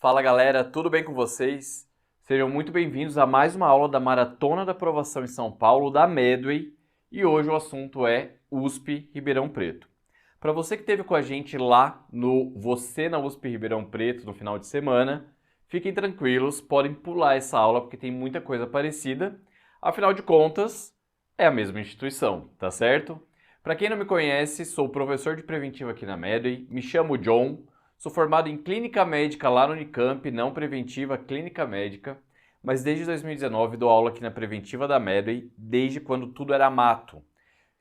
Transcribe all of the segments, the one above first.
Fala galera, tudo bem com vocês? Sejam muito bem-vindos a mais uma aula da Maratona da Aprovação em São Paulo da Medway e hoje o assunto é USP Ribeirão Preto. Para você que esteve com a gente lá no Você na USP Ribeirão Preto no final de semana, fiquem tranquilos, podem pular essa aula porque tem muita coisa parecida, afinal de contas é a mesma instituição, tá certo? Para quem não me conhece, sou professor de preventiva aqui na Medway, me chamo John. Sou formado em Clínica Médica lá no Unicamp, não preventiva, Clínica Médica, mas desde 2019 dou aula aqui na preventiva da Medway, desde quando tudo era mato.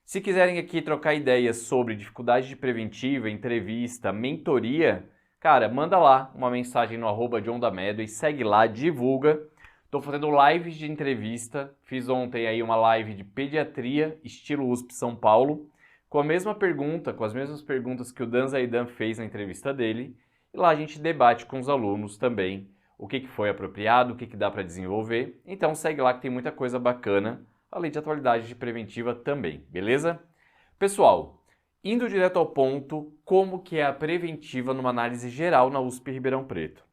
Se quiserem aqui trocar ideias sobre dificuldade de preventiva, entrevista, mentoria, cara, manda lá uma mensagem no @John da Medway, segue lá, divulga. Estou fazendo lives de entrevista, fiz ontem aí uma live de pediatria, estilo USP São Paulo, com a mesma pergunta, com as mesmas perguntas que o Dan Zaidan fez na entrevista dele, e lá a gente debate com os alunos também o que foi apropriado, o que dá para desenvolver. Então segue lá que tem muita coisa bacana, além de atualidade de preventiva também, beleza? Pessoal, indo direto ao ponto, como que é a preventiva numa análise geral na USP Ribeirão Preto?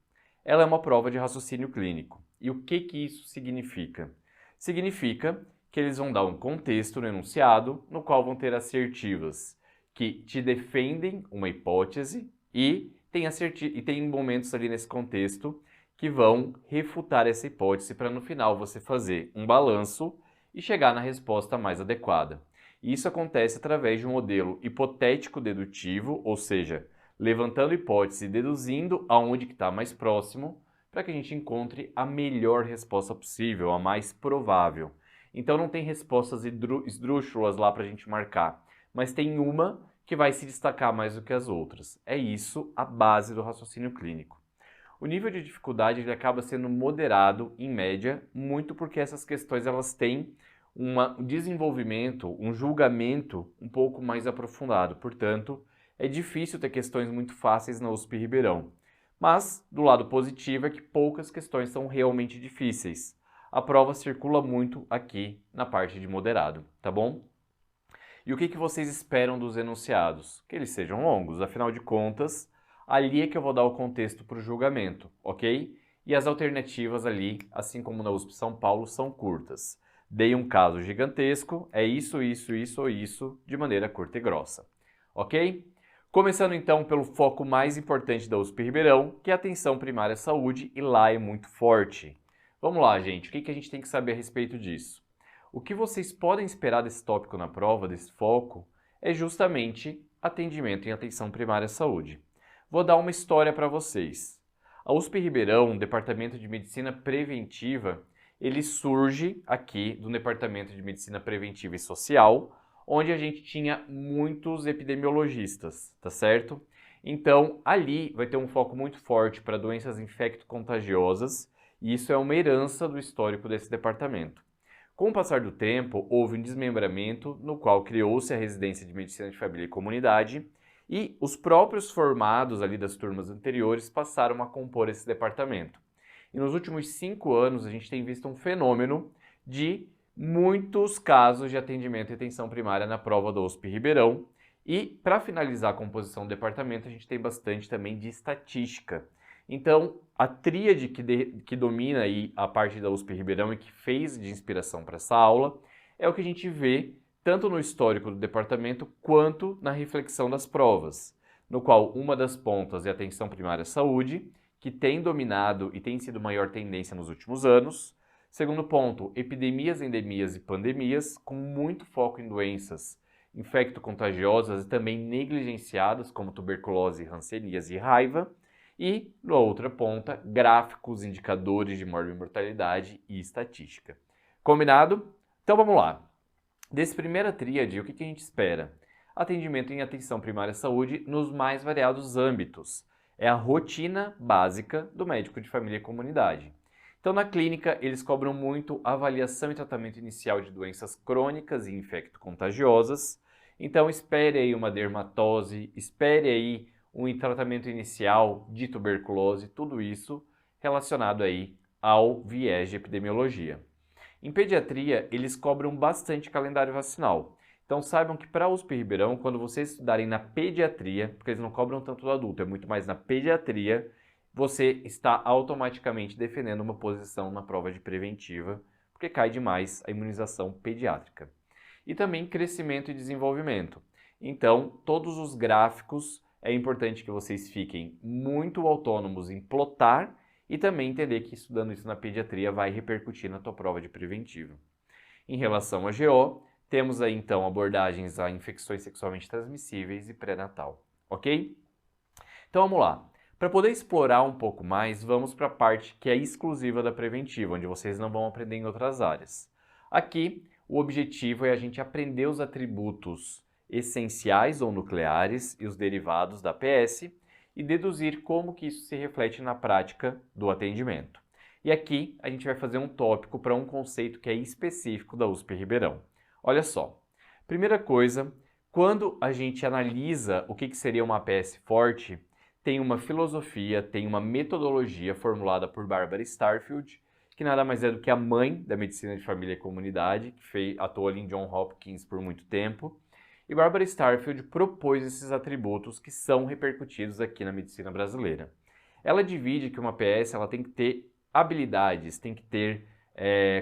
Ela é uma prova de raciocínio clínico. E o que isso significa? Significa que eles vão dar um contexto no enunciado, no qual vão ter assertivas que te defendem uma hipótese e tem momentos ali nesse contexto que vão refutar essa hipótese para no final você fazer um balanço e chegar na resposta mais adequada. Isso acontece através de um modelo hipotético dedutivo, ou seja, levantando hipótese e deduzindo aonde que está mais próximo, para que a gente encontre a melhor resposta possível, a mais provável. Então não tem respostas esdrúxulas lá para a gente marcar, mas tem uma que vai se destacar mais do que as outras. É isso a base do raciocínio clínico. O nível de dificuldade ele acaba sendo moderado, em média, muito porque essas questões elas têm um desenvolvimento, um julgamento um pouco mais aprofundado. Portanto, é difícil ter questões muito fáceis na USP Ribeirão. Mas, do lado positivo, é que poucas questões são realmente difíceis. A prova circula muito aqui na parte de moderado, tá bom? E o que vocês esperam dos enunciados? Que eles sejam longos, afinal de contas, ali é que eu vou dar o contexto para o julgamento, ok? E as alternativas ali, assim como na USP São Paulo, são curtas. Dei um caso gigantesco, é isso, isso, isso ou isso, de maneira curta e grossa, ok? Começando então pelo foco mais importante da USP Ribeirão, que é a atenção primária à saúde, e lá é muito forte. Vamos lá, gente, o que a gente tem que saber a respeito disso? O que vocês podem esperar desse tópico na prova, desse foco, é justamente atendimento em atenção primária à saúde. Vou dar uma história para vocês. A USP Ribeirão, Departamento de Medicina Preventiva, ele surge aqui do Departamento de Medicina Preventiva e Social, onde a gente tinha muitos epidemiologistas, tá certo? Então, ali vai ter um foco muito forte para doenças infecto-contagiosas, e isso é uma herança do histórico desse departamento. Com o passar do tempo, houve um desmembramento no qual criou-se a residência de Medicina de Família e Comunidade e os próprios formados ali das turmas anteriores passaram a compor esse departamento. E nos últimos 5 anos a gente tem visto um fenômeno de muitos casos de atendimento e atenção primária na prova da USP Ribeirão. E para finalizar a composição do departamento, a gente tem bastante também de estatística. Então, a tríade que domina aí a parte da USP Ribeirão e que fez de inspiração para essa aula é o que a gente vê tanto no histórico do departamento quanto na reflexão das provas, no qual uma das pontas é a atenção primária à saúde, que tem dominado e tem sido maior tendência nos últimos anos. Segundo ponto, epidemias, endemias e pandemias, com muito foco em doenças infecto-contagiosas e também negligenciadas, como tuberculose, hanseníase e raiva. E, na outra ponta, gráficos, indicadores de mortalidade e estatística. Combinado? Então vamos lá. Desse primeira tríade, o que a gente espera? Atendimento em atenção primária à saúde nos mais variados âmbitos. É a rotina básica do médico de família e comunidade. Então, na clínica, eles cobram muito avaliação e tratamento inicial de doenças crônicas e infecto-contagiosas. Então, espere aí uma dermatose, espere aí um tratamento inicial de tuberculose, tudo isso relacionado aí ao viés de epidemiologia. Em pediatria, eles cobram bastante calendário vacinal. Então saibam que para a USP Ribeirão, quando vocês estudarem na pediatria, porque eles não cobram tanto do adulto, é muito mais na pediatria, você está automaticamente defendendo uma posição na prova de preventiva, porque cai demais a imunização pediátrica. E também crescimento e desenvolvimento. Então, todos os gráficos, é importante que vocês fiquem muito autônomos em plotar e também entender que estudando isso na pediatria vai repercutir na tua prova de preventiva. Em relação a GO, temos aí então abordagens a infecções sexualmente transmissíveis e pré-natal, ok? Então vamos lá. Para poder explorar um pouco mais, vamos para a parte que é exclusiva da preventiva, onde vocês não vão aprender em outras áreas. Aqui, o objetivo é a gente aprender os atributos essenciais ou nucleares e os derivados da APS e deduzir como que isso se reflete na prática do atendimento. E aqui a gente vai fazer um tópico para um conceito que é específico da USP Ribeirão. Olha só, primeira coisa, quando a gente analisa o que seria uma APS forte, tem uma filosofia, tem uma metodologia formulada por Barbara Starfield, que nada mais é do que a mãe da medicina de família e comunidade, que atuou ali em Johns Hopkins por muito tempo. E Barbara Starfield propôs esses atributos que são repercutidos aqui na medicina brasileira. Ela divide que uma APS ela tem que ter habilidades, tem que ter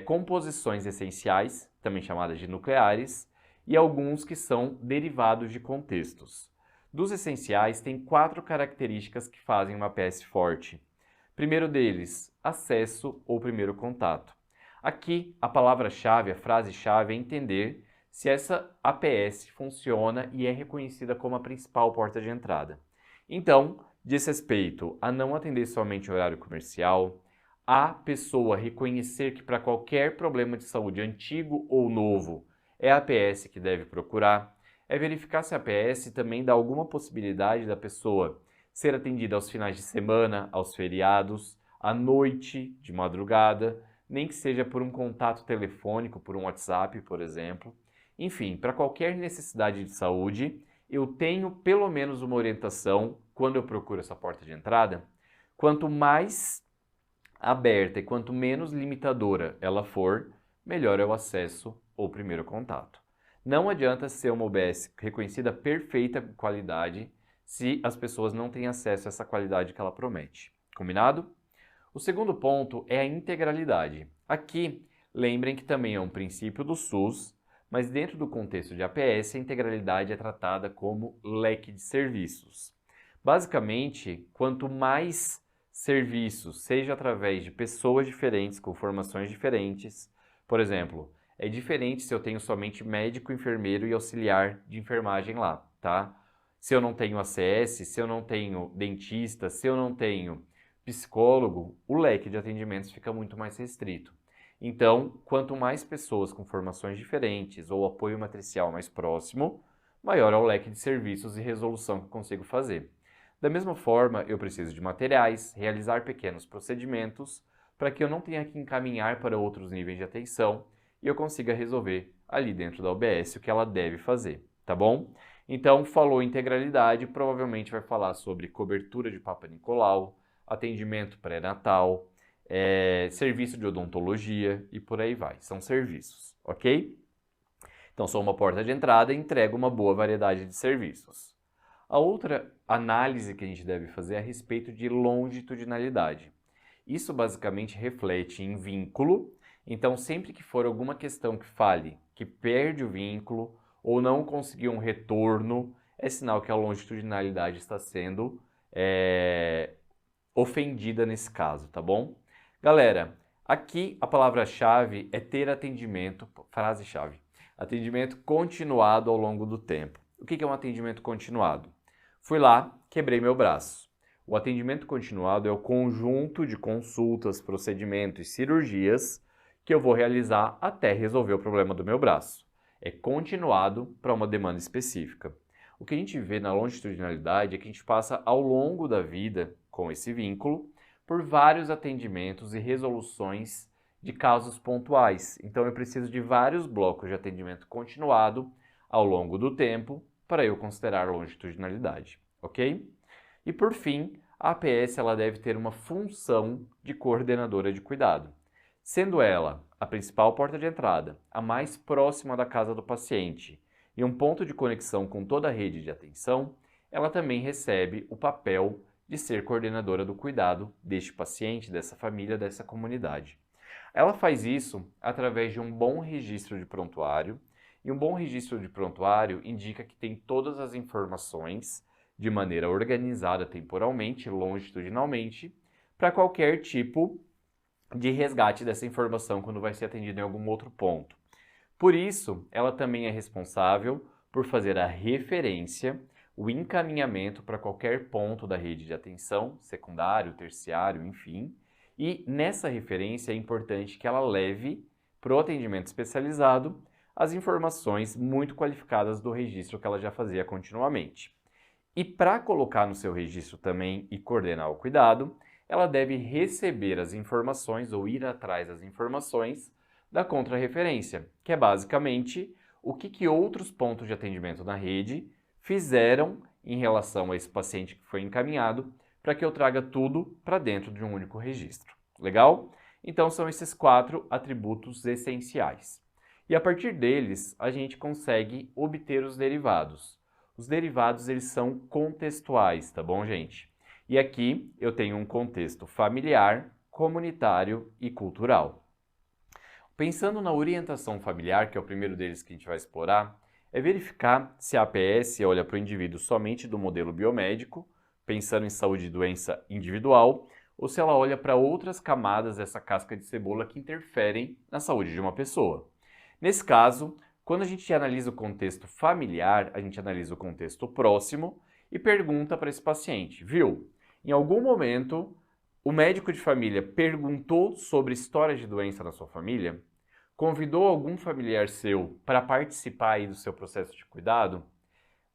composições essenciais, também chamadas de nucleares, e alguns que são derivados de contextos. Dos essenciais, tem 4 características que fazem uma APS forte. Primeiro deles, acesso ou primeiro contato. Aqui, a palavra-chave, a frase-chave é entender se essa APS funciona e é reconhecida como a principal porta de entrada. Então, diz respeito a não atender somente em horário comercial, a pessoa reconhecer que para qualquer problema de saúde, antigo ou novo, é a APS que deve procurar, é verificar se a APS também dá alguma possibilidade da pessoa ser atendida aos finais de semana, aos feriados, à noite, de madrugada, nem que seja por um contato telefônico, por um WhatsApp, por exemplo. Enfim, para qualquer necessidade de saúde, eu tenho pelo menos uma orientação quando eu procuro essa porta de entrada. Quanto mais aberta e quanto menos limitadora ela for, melhor é o acesso ou primeiro contato. Não adianta ser uma UBS reconhecida perfeita qualidade se as pessoas não têm acesso a essa qualidade que ela promete. Combinado? O segundo ponto é a integralidade. Aqui, lembrem que também é um princípio do SUS, mas dentro do contexto de APS, a integralidade é tratada como leque de serviços. Basicamente, quanto mais serviços, seja através de pessoas diferentes, com formações diferentes, por exemplo, é diferente se eu tenho somente médico, enfermeiro e auxiliar de enfermagem lá, tá? Se eu não tenho ACS, se eu não tenho dentista, se eu não tenho psicólogo, o leque de atendimentos fica muito mais restrito. Então, quanto mais pessoas com formações diferentes ou apoio matricial mais próximo, maior é o leque de serviços e resolução que eu consigo fazer. Da mesma forma, eu preciso de materiais, realizar pequenos procedimentos, para que eu não tenha que encaminhar para outros níveis de atenção e eu consiga resolver ali dentro da UBS o que ela deve fazer, tá bom? Então, falou integralidade, provavelmente vai falar sobre cobertura de Papa Nicolau, atendimento pré-natal, serviço de odontologia e por aí vai. São serviços, ok? Então, sou uma porta de entrada e entrego uma boa variedade de serviços. A outra análise que a gente deve fazer é a respeito de longitudinalidade. Isso basicamente reflete em vínculo, então sempre que for alguma questão que fale que perde o vínculo ou não conseguiu um retorno, é sinal que a longitudinalidade está sendo ofendida nesse caso, tá bom? Galera, aqui a palavra-chave é ter atendimento, frase-chave, atendimento continuado ao longo do tempo. O que é um atendimento continuado? Fui lá, quebrei meu braço. O atendimento continuado é o conjunto de consultas, procedimentos e cirurgias que eu vou realizar até resolver o problema do meu braço. É continuado para uma demanda específica. O que a gente vê na longitudinalidade é que a gente passa ao longo da vida, com esse vínculo, por vários atendimentos e resoluções de casos pontuais. Então eu preciso de vários blocos de atendimento continuado ao longo do tempo para eu considerar longitudinalidade, ok? E por fim, a APS ela deve ter uma função de coordenadora de cuidado, sendo ela a principal porta de entrada, a mais próxima da casa do paciente e um ponto de conexão com toda a rede de atenção, ela também recebe o papel de ser coordenadora do cuidado deste paciente, dessa família, dessa comunidade. Ela faz isso através de um bom registro de prontuário, e um bom registro de prontuário indica que tem todas as informações de maneira organizada temporalmente, longitudinalmente, para qualquer tipo de resgate dessa informação quando vai ser atendido em algum outro ponto. Por isso, ela também é responsável por fazer a referência, o encaminhamento para qualquer ponto da rede de atenção, secundário, terciário, enfim. E nessa referência é importante que ela leve para o atendimento especializado as informações muito qualificadas do registro que ela já fazia continuamente. E para colocar no seu registro também e coordenar o cuidado, ela deve receber as informações ou ir atrás das informações da contrarreferência, que é basicamente o que outros pontos de atendimento na rede fizeram em relação a esse paciente que foi encaminhado, para que eu traga tudo para dentro de um único registro. Legal? Então são esses 4 atributos essenciais. E a partir deles, a gente consegue obter os derivados. Os derivados, eles são contextuais, tá bom, gente? E aqui eu tenho um contexto familiar, comunitário e cultural. Pensando na orientação familiar, que é o primeiro deles que a gente vai explorar, é verificar se a APS olha para o indivíduo somente do modelo biomédico, pensando em saúde e doença individual, ou se ela olha para outras camadas dessa casca de cebola que interferem na saúde de uma pessoa. Nesse caso, quando a gente analisa o contexto familiar, a gente analisa o contexto próximo e pergunta para esse paciente, viu? Em algum momento, o médico de família perguntou sobre história de doença na sua família? Convidou algum familiar seu para participar aí do seu processo de cuidado?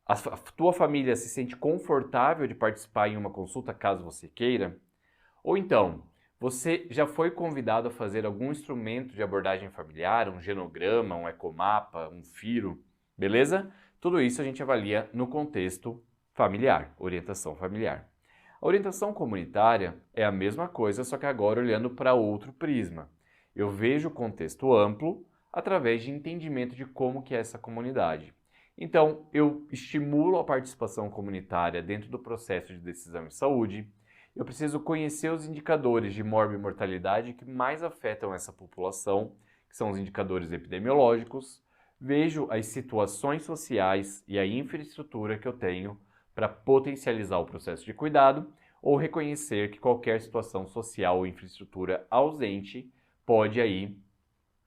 A tua família se sente confortável de participar em uma consulta caso você queira? Ou então, você já foi convidado a fazer algum instrumento de abordagem familiar, um genograma, um ecomapa, um FIRO, beleza? Tudo isso a gente avalia no contexto familiar, orientação familiar. A orientação comunitária é a mesma coisa, só que agora olhando para outro prisma. Eu vejo o contexto amplo através de entendimento de como que é essa comunidade. Então, eu estimulo a participação comunitária dentro do processo de decisão em saúde. Eu preciso conhecer os indicadores de morbimortalidade que mais afetam essa população, que são os indicadores epidemiológicos. Vejo as situações sociais e a infraestrutura que eu tenho para potencializar o processo de cuidado ou reconhecer que qualquer situação social ou infraestrutura ausente pode aí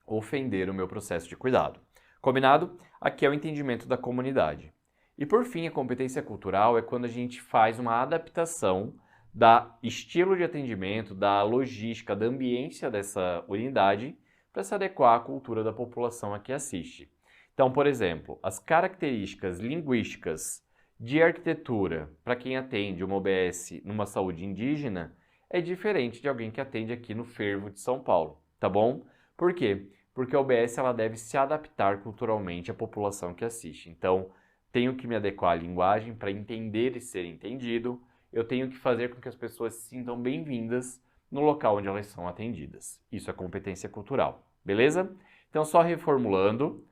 ofender o meu processo de cuidado. Combinado? Aqui é o entendimento da comunidade. E por fim, a competência cultural é quando a gente faz uma adaptação da estilo de atendimento, da logística, da ambiência dessa unidade para se adequar à cultura da população a que assiste. Então, por exemplo, as características linguísticas de arquitetura para quem atende uma OBS numa saúde indígena é diferente de alguém que atende aqui no Fervo de São Paulo. Tá bom? Por quê? Porque a OBS ela deve se adaptar culturalmente à população que assiste. Então, tenho que me adequar à linguagem para entender e ser entendido. Eu tenho que fazer com que as pessoas se sintam bem-vindas no local onde elas são atendidas. Isso é competência cultural. Beleza? Então, só reformulando.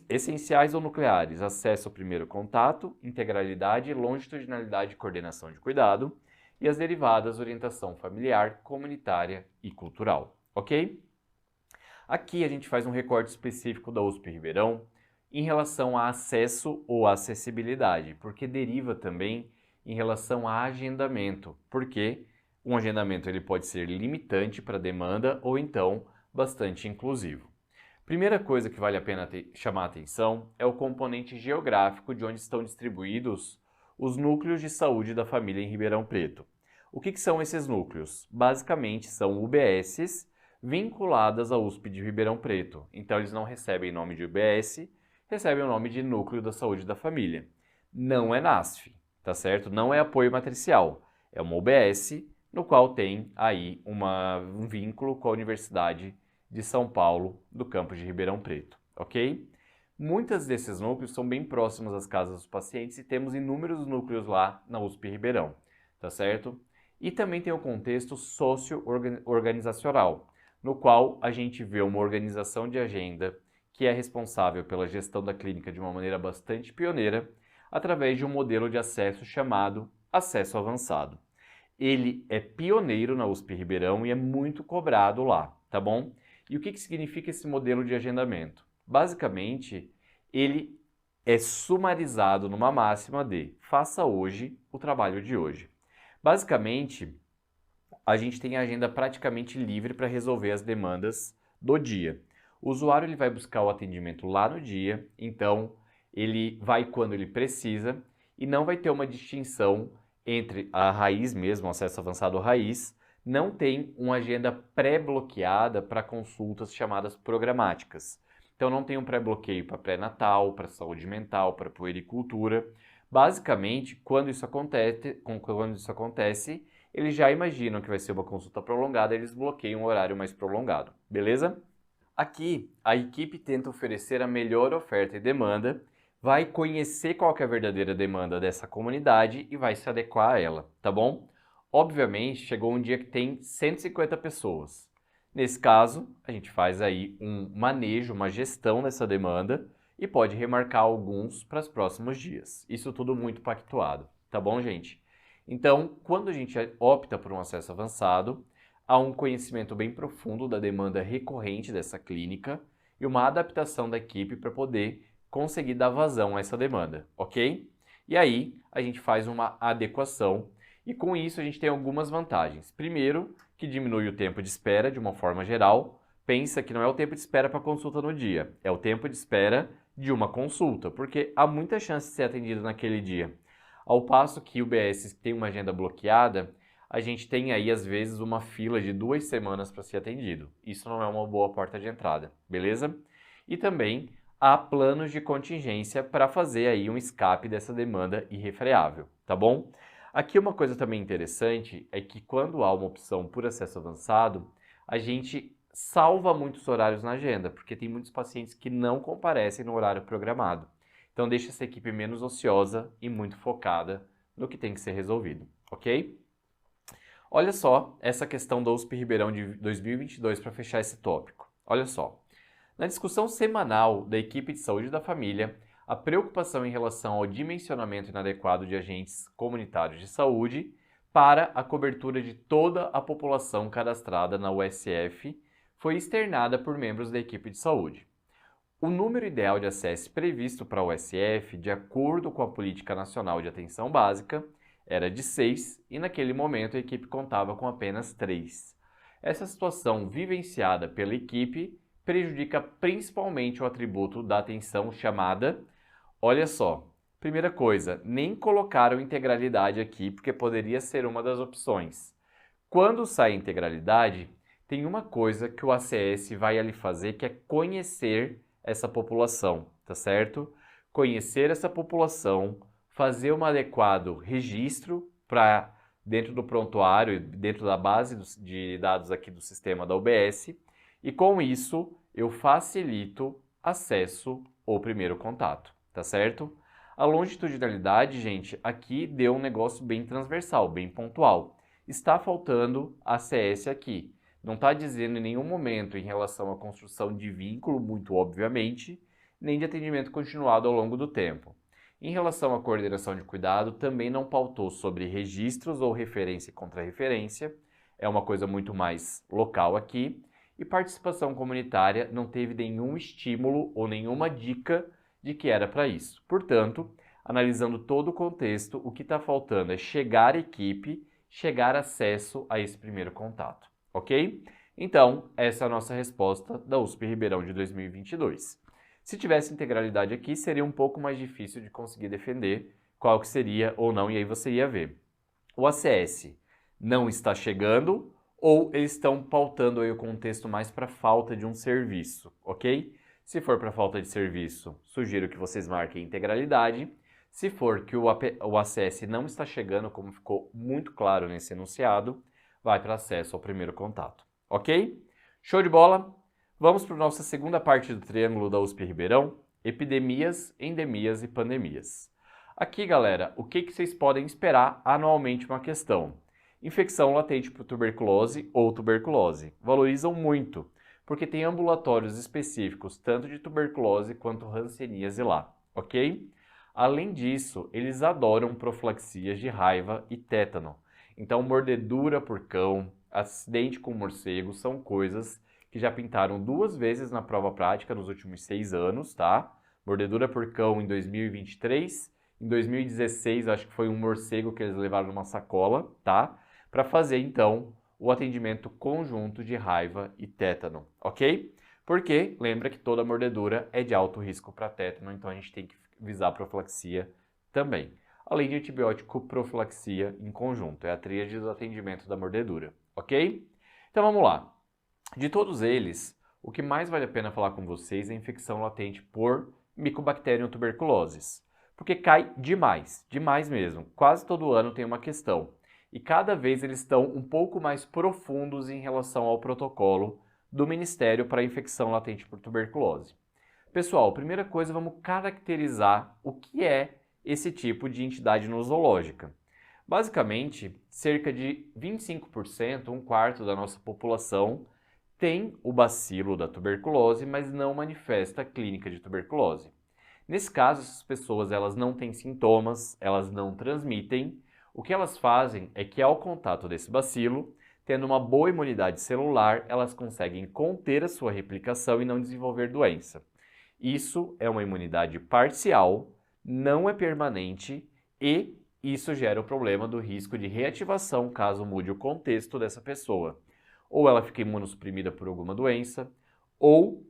Essenciais ou nucleares: acesso ao primeiro contato, integralidade, longitudinalidade e coordenação de cuidado. E as derivadas: orientação familiar, comunitária e cultural. Ok? Aqui a gente faz um recorte específico da USP Ribeirão em relação a acesso ou acessibilidade, porque deriva também em relação a agendamento, porque um agendamento ele pode ser limitante para a demanda ou então bastante inclusivo. Primeira coisa que vale a pena chamar a atenção é o componente geográfico de onde estão distribuídos os núcleos de saúde da família em Ribeirão Preto. O que são esses núcleos? Basicamente são UBSs vinculadas à USP de Ribeirão Preto. Então eles não recebem nome de UBS, recebem o nome de Núcleo da Saúde da Família. Não é NASF, tá certo? Não é apoio matricial. É uma UBS no qual tem aí um vínculo com a Universidade de São Paulo, do campus de Ribeirão Preto, ok? Muitos desses núcleos são bem próximos às casas dos pacientes e temos inúmeros núcleos lá na USP Ribeirão, tá certo? E também tem o contexto socio-organizacional, no qual a gente vê uma organização de agenda que é responsável pela gestão da clínica de uma maneira bastante pioneira, através de um modelo de acesso chamado acesso avançado. Ele é pioneiro na USP Ribeirão e é muito cobrado lá, tá bom? E o que significa esse modelo de agendamento? Basicamente, ele é sumarizado numa máxima de faça hoje o trabalho de hoje. Basicamente, a gente tem a agenda praticamente livre para resolver as demandas do dia. O usuário ele vai buscar o atendimento lá no dia, então ele vai quando ele precisa e não vai ter uma distinção entre a raiz mesmo, o acesso avançado raiz, não tem uma agenda pré-bloqueada para consultas chamadas programáticas. Então não tem um pré-bloqueio para pré-natal, para saúde mental, para puericultura. Basicamente, quando isso acontece, eles já imaginam que vai ser uma consulta prolongada, eles bloqueiam um horário mais prolongado, beleza? Aqui, a equipe tenta oferecer a melhor oferta e demanda, vai conhecer qual que é a verdadeira demanda dessa comunidade e vai se adequar a ela, tá bom? Obviamente, chegou um dia que tem 150 pessoas. Nesse caso, a gente faz aí um manejo, uma gestão dessa demanda e pode remarcar alguns para os próximos dias. Isso tudo muito pactuado, tá bom, gente? Então, quando a gente opta por um acesso avançado, há um conhecimento bem profundo da demanda recorrente dessa clínica e uma adaptação da equipe para poder conseguir dar vazão a essa demanda, ok? E aí, a gente faz uma adequação e com isso a gente tem algumas vantagens. Primeiro, que diminui o tempo de espera de uma forma geral. Pensa que não é o tempo de espera para consulta no dia, é o tempo de espera de uma consulta, porque há muita chance de ser atendido naquele dia. Ao passo que o BS tem uma agenda bloqueada, a gente tem aí às vezes uma fila de 2 semanas para ser atendido. Isso não é uma boa porta de entrada, beleza? E também há planos de contingência para fazer aí um escape dessa demanda irrefreável, tá bom? Aqui uma coisa também interessante é que quando há uma opção por acesso avançado, a gente salva muitos horários na agenda, porque tem muitos pacientes que não comparecem no horário programado. Então deixa essa equipe menos ociosa e muito focada no que tem que ser resolvido, ok? Olha só essa questão da USP Ribeirão de 2022 para fechar esse tópico. Olha só. Na discussão semanal da equipe de saúde da família, a preocupação em relação ao dimensionamento inadequado de agentes comunitários de saúde para a cobertura de toda a população cadastrada na USF foi externada por membros da equipe de saúde. O número ideal de acesso previsto para a USF, de acordo com a Política Nacional de Atenção Básica, era de 6 e naquele momento a equipe contava com apenas 3. Essa situação vivenciada pela equipe prejudica principalmente o atributo da atenção chamada, olha só, primeira coisa, nem colocaram integralidade aqui porque poderia ser uma das opções. Quando sai integralidade, tem uma coisa que o ACS vai ali fazer que é conhecer essa população, tá certo? Conhecer essa população, fazer um adequado registro para dentro do prontuário, dentro da base de dados aqui do sistema da UBS, e com isso eu facilito acesso ao primeiro contato, tá certo? A longitudinalidade, gente, aqui deu um negócio bem transversal, bem pontual. Está faltando ACS aqui. Não está dizendo em nenhum momento em relação à construção de vínculo, muito obviamente, nem de atendimento continuado ao longo do tempo. Em relação à coordenação de cuidado, também não pautou sobre registros ou referência e contra-referência, é uma coisa muito mais local aqui, e participação comunitária não teve nenhum estímulo ou nenhuma dica de que era para isso. Portanto, analisando todo o contexto, o que está faltando é chegar equipe, chegar acesso a esse primeiro contato, ok? Então, essa é a nossa resposta da USP Ribeirão de 2022. Se tivesse integralidade aqui, seria um pouco mais difícil de conseguir defender qual que seria ou não, e aí você ia ver. O ACS não está chegando ou eles estão pautando aí o contexto mais para falta de um serviço, ok? Se for para falta de serviço, sugiro que vocês marquem integralidade. Se for que o ACS não está chegando, como ficou muito claro nesse enunciado, vai para acesso ao primeiro contato, ok? Show de bola? Vamos para a nossa segunda parte do triângulo da USP Ribeirão, epidemias, endemias e pandemias. Aqui, galera, o que vocês podem esperar anualmente uma questão? Infecção latente por tuberculose ou tuberculose. Valorizam muito, porque tem ambulatórios específicos tanto de tuberculose quanto hanseníase lá, ok? Além disso, eles adoram profilaxias de raiva e tétano. Então, mordedura por cão, acidente com morcego são coisas que já pintaram 2 vezes na prova prática nos últimos 6 anos, tá? Mordedura por cão em 2023, em 2016 acho que foi um morcego que eles levaram numa sacola, tá? Para fazer então o atendimento conjunto de raiva e tétano, ok? Porque lembra que toda mordedura é de alto risco para tétano, então a gente tem que visar a profilaxia também. Além de antibiótico, profilaxia em conjunto. É a tríade do atendimento da mordedura, ok? Então vamos lá. De todos eles, o que mais vale a pena falar com vocês é a infecção latente por Mycobacterium tuberculosis. Porque cai demais mesmo. Quase todo ano tem uma questão. E cada vez eles estão um pouco mais profundos em relação ao protocolo do Ministério para a infecção latente por tuberculose. Pessoal, primeira coisa, vamos caracterizar o que é esse tipo de entidade nosológica. Basicamente, cerca de 25%, um quarto da nossa população, tem o bacilo da tuberculose, mas não manifesta a clínica de tuberculose. Nesse caso, essas pessoas elas não têm sintomas, elas não transmitem. O que elas fazem é que, ao contato desse bacilo, tendo uma boa imunidade celular, elas conseguem conter a sua replicação e não desenvolver doença. Isso é uma imunidade parcial, não é permanente e isso gera o problema do risco de reativação caso mude o contexto dessa pessoa. Ou ela fica imunossuprimida por alguma doença, ou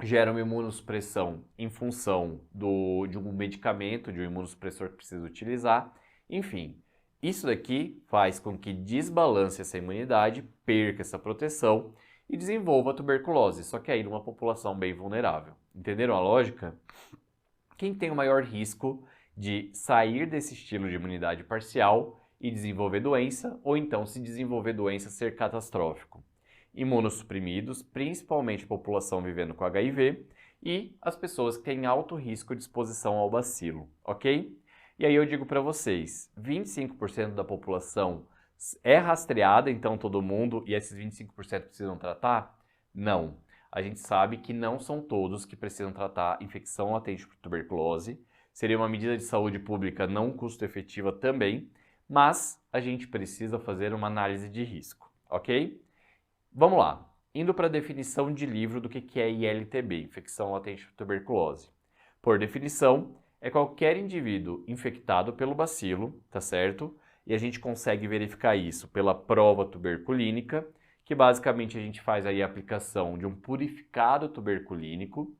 gera uma imunossupressão em função de um medicamento, de um imunossupressor que precisa utilizar. Enfim, isso daqui faz com que desbalance essa imunidade, perca essa proteção e desenvolva a tuberculose, só que aí numa população bem vulnerável. Entenderam a lógica? Quem tem o maior risco de sair desse estilo de imunidade parcial e desenvolver doença, ou então se desenvolver doença ser catastrófico? Imunossuprimidos, principalmente a população vivendo com HIV, e as pessoas que têm alto risco de exposição ao bacilo, ok? E aí eu digo para vocês, 25% da população é rastreada, então todo mundo, e esses 25% precisam tratar? Não. A gente sabe que não são todos que precisam tratar infecção latente por tuberculose. Seria uma medida de saúde pública não custo efetiva também, mas a gente precisa fazer uma análise de risco, ok? Vamos lá. Indo para a definição de livro do que é ILTB, infecção latente por tuberculose. Por definição, é qualquer indivíduo infectado pelo bacilo, tá certo? E a gente consegue verificar isso pela prova tuberculínica, que basicamente a gente faz aí a aplicação de um purificado tuberculínico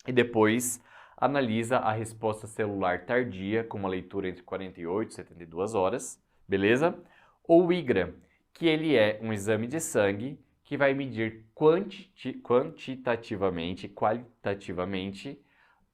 e depois analisa a resposta celular tardia com uma leitura entre 48 e 72 horas, beleza? Ou IGRA, que ele é um exame de sangue que vai medir quantitativamente, qualitativamente,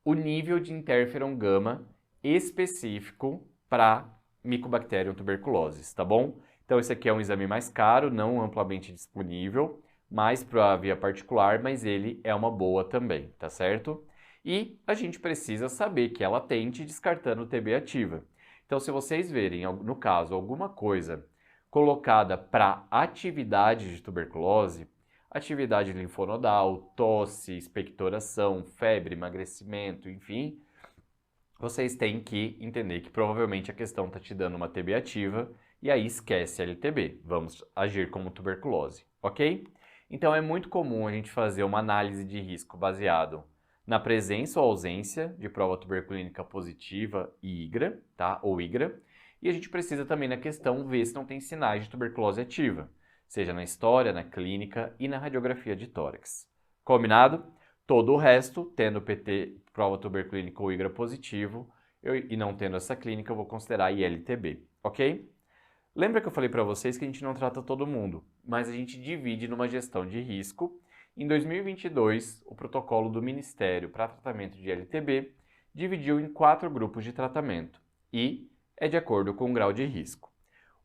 o nível de interferon gama específico para Mycobacterium tuberculosis, tá bom? Então esse aqui é um exame mais caro, não amplamente disponível, mais para a via particular, mas ele é uma boa também, tá certo? E a gente precisa saber que é latente descartando TB ativa. Então se vocês verem, no caso, alguma coisa colocada para atividade de tuberculose, atividade linfonodal, tosse, expectoração, febre, emagrecimento, enfim, vocês têm que entender que provavelmente a questão está te dando uma TB ativa e aí esquece a LTB, vamos agir como tuberculose, ok? Então é muito comum a gente fazer uma análise de risco baseado na presença ou ausência de prova tuberculínica positiva e IGRA, tá? Ou IGRA, e a gente precisa também na questão ver se não tem sinais de tuberculose ativa, seja na história, na clínica e na radiografia de tórax. Combinado? Todo o resto, tendo PT, prova tuberculínica ou IGRA positivo, e não tendo essa clínica, eu vou considerar ILTB, ok? Lembra que eu falei para vocês que a gente não trata todo mundo, mas a gente divide numa gestão de risco. Em 2022, o protocolo do Ministério para tratamento de ILTB dividiu em 4 grupos de tratamento e é de acordo com o grau de risco.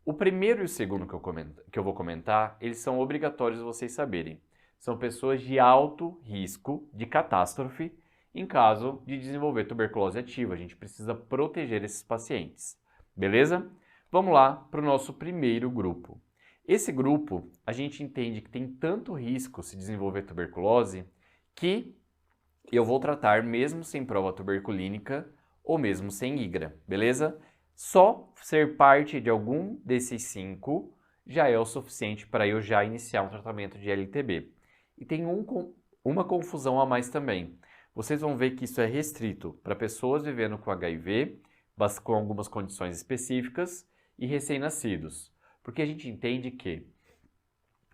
O primeiro e o segundo que eu vou comentar, eles são obrigatórios vocês saberem. São pessoas de alto risco de catástrofe em caso de desenvolver tuberculose ativa. A gente precisa proteger esses pacientes, beleza? Vamos lá para o nosso primeiro grupo. Esse grupo, a gente entende que tem tanto risco se desenvolver tuberculose que eu vou tratar mesmo sem prova tuberculínica ou mesmo sem IGRA, beleza? Só ser parte de algum desses 5 já é o suficiente para eu já iniciar um tratamento de LTB. E tem uma confusão a mais também. Vocês vão ver que isso é restrito para pessoas vivendo com HIV, com algumas condições específicas, e recém-nascidos. Porque a gente entende que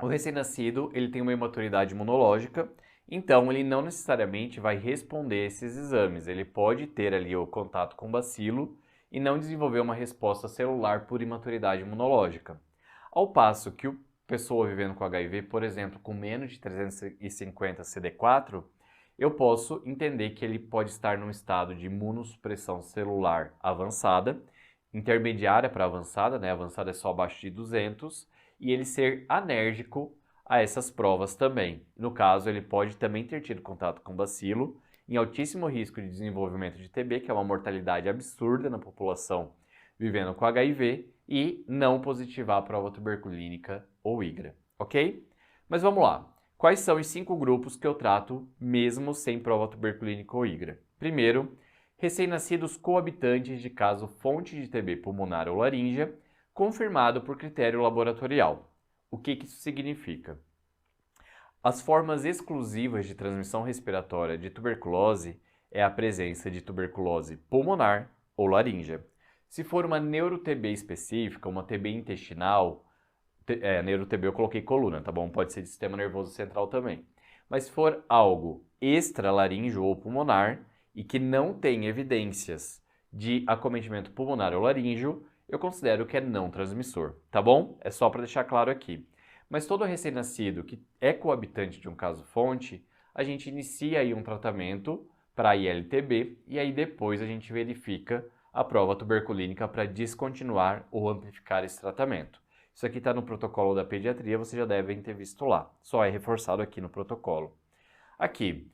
o recém-nascido ele tem uma imaturidade imunológica, então ele não necessariamente vai responder esses exames. Ele pode ter ali o contato com o bacilo e não desenvolver uma resposta celular por imaturidade imunológica. Ao passo que a pessoa vivendo com HIV, por exemplo, com menos de 350 CD4, eu posso entender que ele pode estar num estado de imunossupressão celular avançada, intermediária para avançada, né? Avançada é só abaixo de 200, e ele ser alérgico a essas provas também. No caso, ele pode também ter tido contato com bacilo, em altíssimo risco de desenvolvimento de TB, que é uma mortalidade absurda na população vivendo com HIV, e não positivar a prova tuberculínica ou IGRA, ok? Mas vamos lá. Quais são os 5 grupos que eu trato mesmo sem prova tuberculínica ou IGRA? Primeiro, recém-nascidos coabitantes de caso fonte de TB pulmonar ou laríngea, confirmado por critério laboratorial. O que isso significa? As formas exclusivas de transmissão respiratória de tuberculose é a presença de tuberculose pulmonar ou laríngea. Se for uma neuro-TB específica, uma TB intestinal, neuro-TB eu coloquei coluna, tá bom? Pode ser de sistema nervoso central também. Mas se for algo extralaríngeo ou pulmonar e que não tem evidências de acometimento pulmonar ou laríngeo, eu considero que é não transmissor, tá bom? É só para deixar claro aqui. Mas todo recém-nascido que é coabitante de um caso fonte, a gente inicia aí um tratamento para ILTB e aí depois a gente verifica a prova tuberculínica para descontinuar ou amplificar esse tratamento. Isso aqui está no protocolo da pediatria, vocês já devem ter visto lá. Só é reforçado aqui no protocolo. Aqui,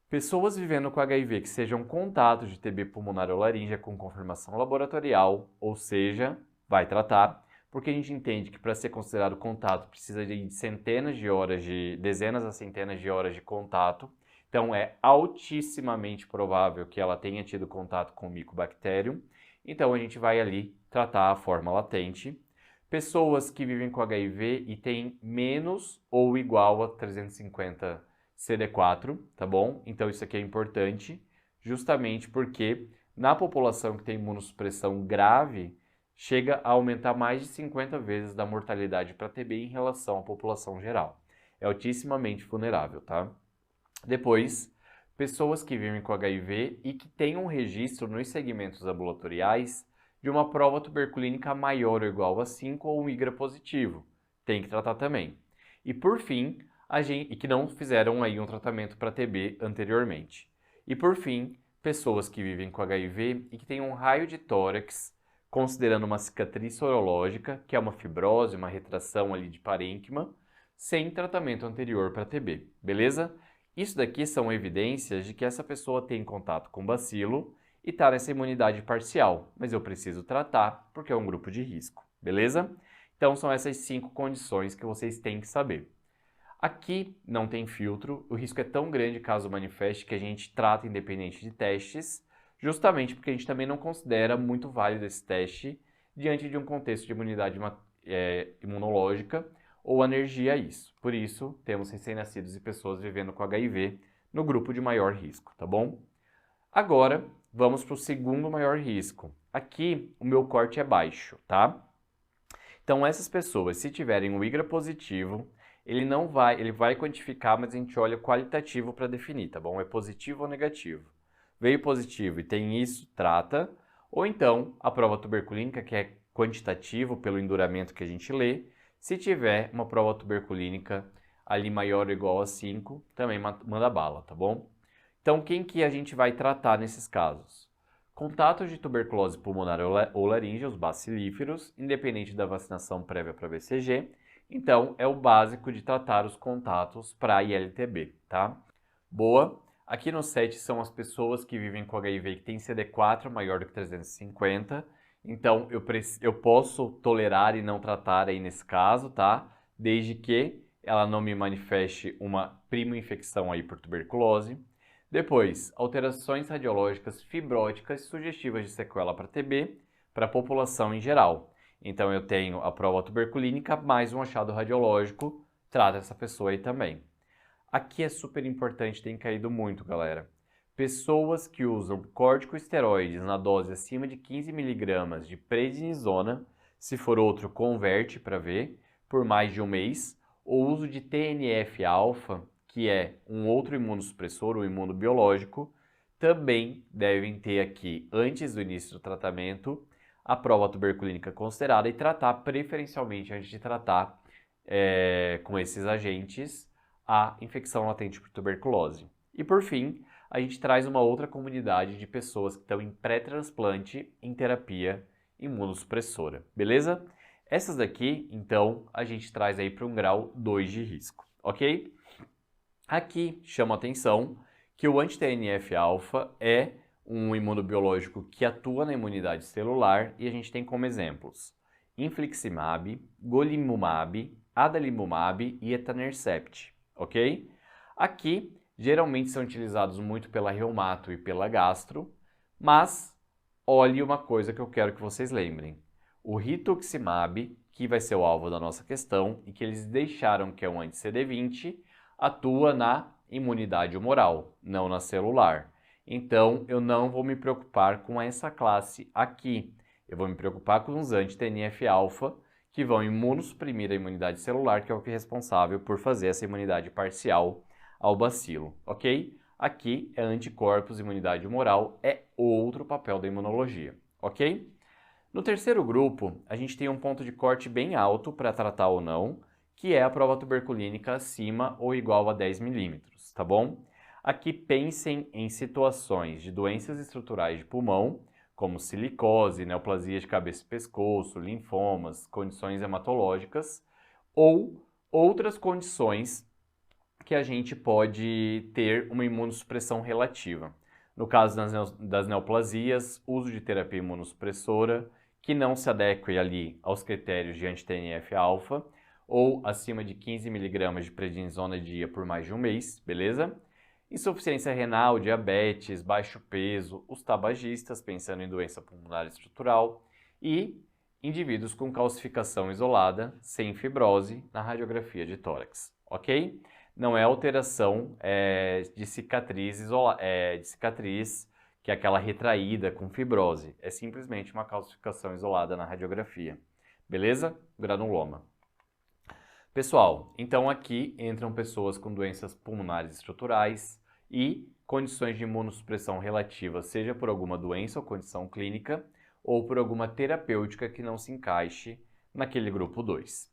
pessoas vivendo com HIV que sejam contatos de TB pulmonar ou laríngea com confirmação laboratorial, ou seja, vai tratar, porque a gente entende que para ser considerado contato precisa de centenas de horas, dezenas a centenas de horas de contato. Então é altissimamente provável que ela tenha tido contato com o Mycobacterium. Então a gente vai ali tratar a forma latente. Pessoas que vivem com HIV e têm menos ou igual a 350 CD4, tá bom? Então isso aqui é importante, justamente porque na população que tem imunossupressão grave, chega a aumentar mais de 50 vezes da mortalidade para TB em relação à população geral. É altissimamente vulnerável, tá? Depois, pessoas que vivem com HIV e que têm um registro nos segmentos ambulatoriais de uma prova tuberculínica maior ou igual a 5 ou um IGRA positivo. Tem que tratar também. E por fim, e que não fizeram aí um tratamento para TB anteriormente. E por fim, pessoas que vivem com HIV e que têm um raio de tórax, considerando uma cicatriz sorológica, que é uma fibrose, uma retração ali de parênquima, sem tratamento anterior para TB, beleza? Isso daqui são evidências de que essa pessoa tem contato com bacilo e está nessa imunidade parcial, mas eu preciso tratar porque é um grupo de risco, beleza? Então são essas 5 condições que vocês têm que saber. Aqui não tem filtro, o risco é tão grande caso manifeste que a gente trata independente de testes, justamente porque a gente também não considera muito válido esse teste diante de um contexto de imunidade imunológica ou alergia a isso. Por isso, temos recém-nascidos e pessoas vivendo com HIV no grupo de maior risco, tá bom? Agora, vamos para o segundo maior risco. Aqui, o meu corte é baixo, tá? Então, essas pessoas, se tiverem o IGRA positivo, ele vai quantificar, mas a gente olha qualitativo para definir, tá bom? É positivo ou negativo. Veio positivo e tem isso, trata. Ou então, a prova tuberculínica, que é quantitativo pelo enduramento que a gente lê. Se tiver uma prova tuberculínica ali maior ou igual a 5, também manda bala, tá bom? Então, quem que a gente vai tratar nesses casos? Contatos de tuberculose pulmonar ou laríngea, os bacilíferos, independente da vacinação prévia para BCG. Então, é o básico de tratar os contatos para ILTB, tá? Boa! Aqui no 7 são as pessoas que vivem com HIV que tem CD4 maior do que 350. Então, eu posso tolerar e não tratar aí nesse caso, tá? Desde que ela não me manifeste uma primo-infecção aí por tuberculose. Depois, alterações radiológicas fibróticas sugestivas de sequela para TB, para a população em geral. Então, eu tenho a prova tuberculínica mais um achado radiológico, trata essa pessoa aí também. Aqui é super importante, tem caído muito, galera. Pessoas que usam corticosteroides na dose acima de 15 mg de prednisona, se for outro, converte para ver, por mais de um mês, o uso de TNF-alfa, que é um outro imunossupressor, um imunobiológico, também devem ter aqui, antes do início do tratamento, a prova tuberculínica considerada e tratar preferencialmente, antes de tratar com esses agentes, a infecção latente por tuberculose. E por fim, a gente traz uma outra comunidade de pessoas que estão em pré-transplante em terapia imunossupressora, beleza? Essas daqui, então, a gente traz aí para um grau 2 de risco, ok? Aqui chama a atenção que o anti-TNF-alfa é um imunobiológico que atua na imunidade celular e a gente tem como exemplos infliximab, golimumab, adalimumab e etanercept, ok? Aqui, geralmente são utilizados muito pela reumato e pela gastro, mas olhe uma coisa que eu quero que vocês lembrem. O rituximab, que vai ser o alvo da nossa questão e que eles deixaram que é um anti-CD20, atua na imunidade humoral, não na celular. Então, eu não vou me preocupar com essa classe aqui. Eu vou me preocupar com os anti-TNF-alfa, que vão imunossuprimir a imunidade celular, que é o que é responsável por fazer essa imunidade parcial ao bacilo, ok? Aqui é anticorpos, imunidade humoral, é outro papel da imunologia, ok? No terceiro grupo, a gente tem um ponto de corte bem alto para tratar ou não, que é a prova tuberculínica acima ou igual a 10 milímetros, tá bom? Aqui pensem em situações de doenças estruturais de pulmão, como silicose, neoplasia de cabeça e pescoço, linfomas, condições hematológicas, ou outras condições que a gente pode ter uma imunossupressão relativa. No caso das neoplasias, uso de terapia imunossupressora, que não se adeque ali aos critérios de anti-TNF-alfa, ou acima de 15 mg de prednisona dia por mais de um mês, beleza? Insuficiência renal, diabetes, baixo peso, os tabagistas, pensando em doença pulmonar estrutural, e indivíduos com calcificação isolada, sem fibrose, na radiografia de tórax, ok? Não é alteração de cicatriz, que é aquela retraída com fibrose, é simplesmente uma calcificação isolada na radiografia, beleza? Granuloma. Pessoal, então aqui entram pessoas com doenças pulmonares estruturais e condições de imunossupressão relativa, seja por alguma doença ou condição clínica, ou por alguma terapêutica que não se encaixe naquele grupo 2.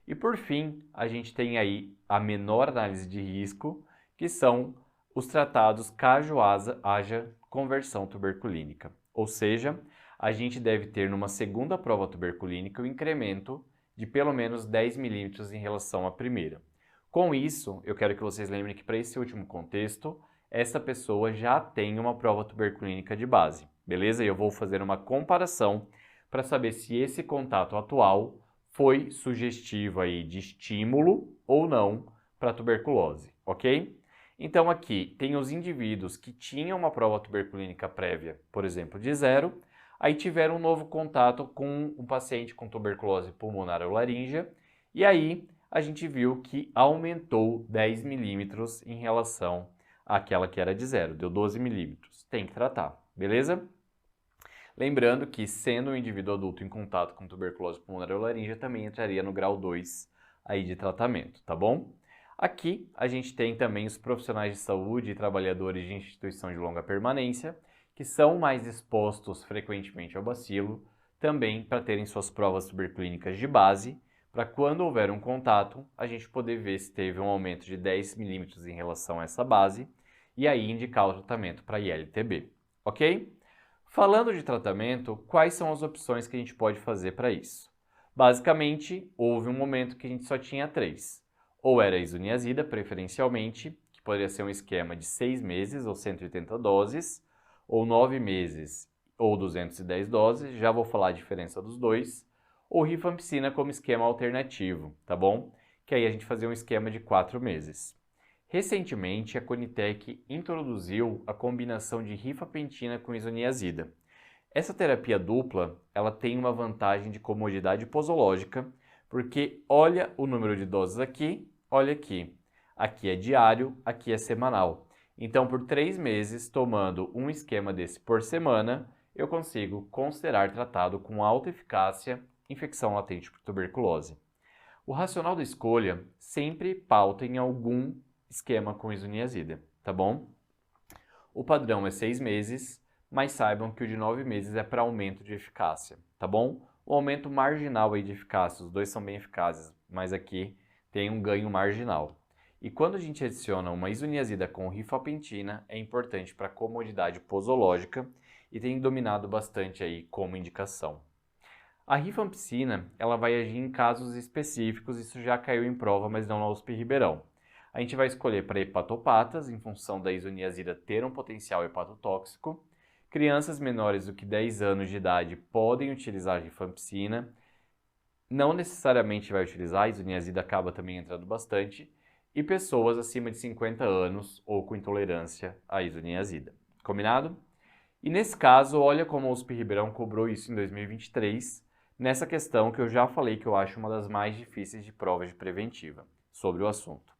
E por fim, a gente tem aí a menor análise de risco, que são os tratados caso haja conversão tuberculínica. Ou seja, a gente deve ter numa segunda prova tuberculínica o incremento de pelo menos 10 milímetros em relação à primeira. Com isso, eu quero que vocês lembrem que para esse último contexto, essa pessoa já tem uma prova tuberculínica de base, beleza? E eu vou fazer uma comparação para saber se esse contato atual foi sugestivo aí de estímulo ou não para tuberculose, ok? Então aqui tem os indivíduos que tinham uma prova tuberculínica prévia, por exemplo, de 0, aí tiveram um novo contato com um paciente com tuberculose pulmonar ou laríngea, e aí a gente viu que aumentou 10 milímetros em relação àquela que era de 0, deu 12 milímetros. Tem que tratar, beleza? Lembrando que, sendo um indivíduo adulto em contato com tuberculose pulmonar ou laríngea, também entraria no grau 2 aí de tratamento, tá bom? Aqui a gente tem também os profissionais de saúde e trabalhadores de instituição de longa permanência, que são mais expostos frequentemente ao bacilo, também para terem suas provas tuberculínicas de base, para quando houver um contato, a gente poder ver se teve um aumento de 10 milímetros em relação a essa base, e aí indicar o tratamento para ILTB, ok? Falando de tratamento, quais são as opções que a gente pode fazer para isso? Basicamente, houve um momento que a gente só tinha 3. Ou era a isoniazida, preferencialmente, que poderia ser um esquema de 6 meses ou 180 doses, ou 9 meses ou 210 doses, já vou falar a diferença dos dois, ou rifampicina como esquema alternativo, tá bom? Que aí a gente fazia um esquema de 4 meses. Recentemente, a Conitec introduziu a combinação de rifampicina com isoniazida. Essa terapia dupla, ela tem uma vantagem de comodidade posológica, porque olha o número de doses aqui, olha aqui. Aqui é diário, aqui é semanal. Então, por 3 meses, tomando um esquema desse por semana, eu consigo considerar tratado com alta eficácia infecção latente por tuberculose. O racional da escolha sempre pauta em algum esquema com isoniazida, tá bom? O padrão é 6 meses, mas saibam que o de 9 meses é para aumento de eficácia, tá bom? O aumento marginal aí de eficácia, os dois são bem eficazes, mas aqui tem um ganho marginal. E quando a gente adiciona uma isoniazida com rifampicina, é importante para comodidade posológica e tem dominado bastante aí como indicação. A rifampicina, ela vai agir em casos específicos, isso já caiu em prova, mas não na USP Ribeirão. A gente vai escolher para hepatopatas, em função da isoniazida ter um potencial hepatotóxico. Crianças menores do que 10 anos de idade podem utilizar rifampicina. Não necessariamente vai utilizar, a isoniazida acaba também entrando bastante. E pessoas acima de 50 anos ou com intolerância à isoniazida. Combinado? E nesse caso, olha como a USP Ribeirão cobrou isso em 2023, nessa questão que eu já falei que eu acho uma das mais difíceis de provas de preventiva sobre o assunto.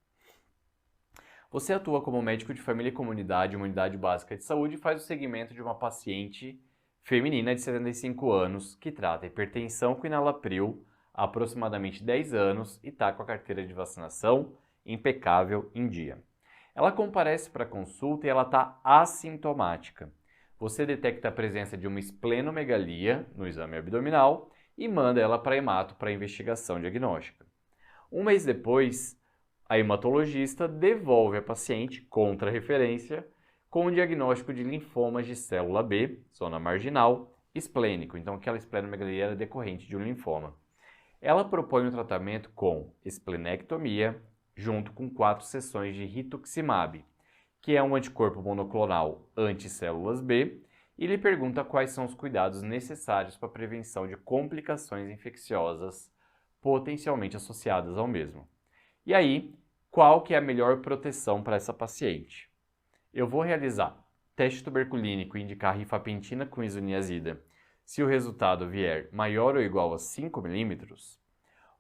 Você atua como médico de família e comunidade, uma unidade básica de saúde, e faz o segmento de uma paciente feminina de 75 anos que trata hipertensão com enalapril há aproximadamente 10 anos e está com a carteira de vacinação impecável em dia. Ela comparece para consulta e ela está assintomática. Você detecta a presença de uma esplenomegalia no exame abdominal e manda ela para hemato para investigação diagnóstica. Um mês depois, a hematologista devolve a paciente, contra referência, com o diagnóstico de linfomas de célula B, zona marginal, esplênico. Então, aquela esplenomegalia era decorrente de um linfoma. Ela propõe um tratamento com esplenectomia, junto com 4 sessões de rituximab, que é um anticorpo monoclonal anti-células B, e lhe pergunta quais são os cuidados necessários para a prevenção de complicações infecciosas potencialmente associadas ao mesmo. E aí, qual que é a melhor proteção para essa paciente? Eu vou realizar teste tuberculínico e indicar rifampicina com isoniazida se o resultado vier maior ou igual a 5 milímetros,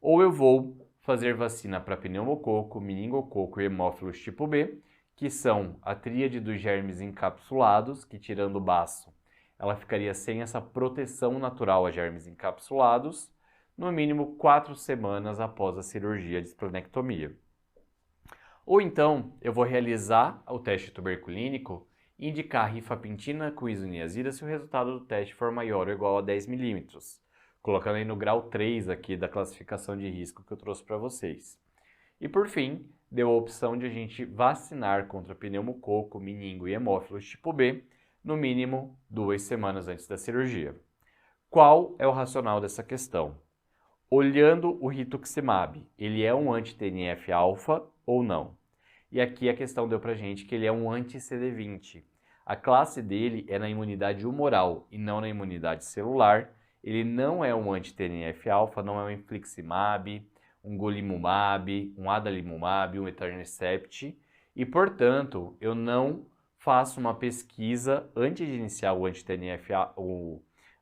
ou eu vou fazer vacina para pneumococo, meningococo e hemófilos tipo B, que são a tríade dos germes encapsulados, que tirando o baço, ela ficaria sem essa proteção natural a germes encapsulados, no mínimo 4 semanas após a cirurgia de esplenectomia. Ou então, eu vou realizar o teste tuberculínico e indicar rifampicina com isoniazida se o resultado do teste for maior ou igual a 10 milímetros, colocando aí no grau 3 aqui da classificação de risco que eu trouxe para vocês. E por fim, deu a opção de a gente vacinar contra pneumococo, meningo e hemófilos tipo B, no mínimo 2 semanas antes da cirurgia. Qual é o racional dessa questão? Olhando o rituximab, ele é um anti-TNF-alfa ou não? E aqui a questão deu pra gente que ele é um anti-CD20. A classe dele é na imunidade humoral e não na imunidade celular. Ele não é um anti-TNF-alfa, não é um infliximab, um golimumab, um adalimumab, um etanercept. E, portanto, eu não faço uma pesquisa antes de iniciar o